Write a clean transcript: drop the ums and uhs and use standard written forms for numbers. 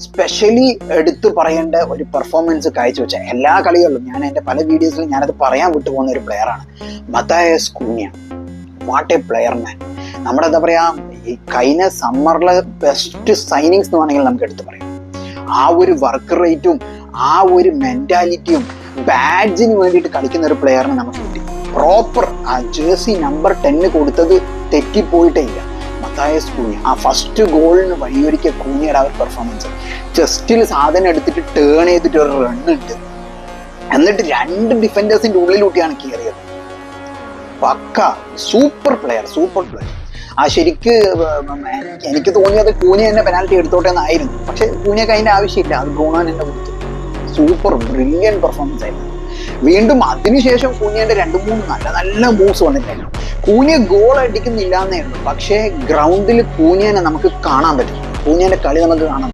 Specially എടുത്തു പറയേണ്ട ഒരു പെർഫോമൻസ് കാഴ്ചവെച്ച എല്ലാ കളികളിലും ഞാൻ എൻ്റെ പല വീഡിയോസിലും ഞാനത് പറയാൻ വിട്ടുപോകുന്ന ഒരു പ്ലെയറാണ് Matheus Cunha. What a player man. നമ്മുടെ എന്താ പറയാ, ഈ കഴിഞ്ഞ സമ്മറിലെ ബെസ്റ്റ് സൈനിങ്സ് എന്ന് വേണമെങ്കിൽ നമുക്ക് എടുത്തു പറയാം. ആ ഒരു വർക്ക് റേറ്റും ആ ഒരു മെന്റാലിറ്റിയും ബാഡ്ജിന് വേണ്ടിയിട്ട് കളിക്കുന്ന ഒരു പ്ലെയറിന് നമുക്ക് കിട്ടി. പ്രോപ്പർ ആ ജേഴ്സി നമ്പർ 10 കൊടുത്തത് തെറ്റിപ്പോയിട്ടേ ഇല്ല. മത്തായസ് കൂഞ്ഞ ആ ഫസ്റ്റ് ഗോളിന് വഴിയൊരുക്കിയ കൂഞ്ഞയുടെ ആ ഒരു പെർഫോമൻസ്, ചെസ്റ്റിൽ സാധനം എടുത്തിട്ട് ടേൺ ചെയ്തിട്ട് ഒരു റണ്ണിട്ട് എന്നിട്ട് 2 ഡിഫൻഡേഴ്സിന്റെ ഉള്ളിലൂട്ടിയാണ് കയറിയത്. പക്ക സൂപ്പർ പ്ലെയർ. ആ ശരിക്ക് എനിക്ക് തോന്നിയത് കൂഞ്ഞ തന്നെ പെനാൽറ്റി എടുത്തോട്ടെ എന്നായിരുന്നു. പക്ഷെ കൂഞ്ഞക്ക് അതിന്റെ ആവശ്യമില്ല, അത് ബ്രൂണോ തന്നെ കൊടുത്തു. സൂപ്പർ ബ്രില്യൻ പെർഫോമൻസ് ആയിരുന്നു. വീണ്ടും അതിനുശേഷം കൂഞ്ഞയുടെ 2-3 നല്ല മൂവ്സ് വന്നിട്ടായിരുന്നു. കൂഞ്ഞ ഗോൾ അടിക്കുന്നില്ല എന്നേ ഉള്ളൂ, പക്ഷേ ഗ്രൗണ്ടിൽ കൂഞ്ഞനെ നമുക്ക് കാണാൻ പറ്റും. കൂഞ്ഞന്റെ കളി നമുക്ക് കാണാം.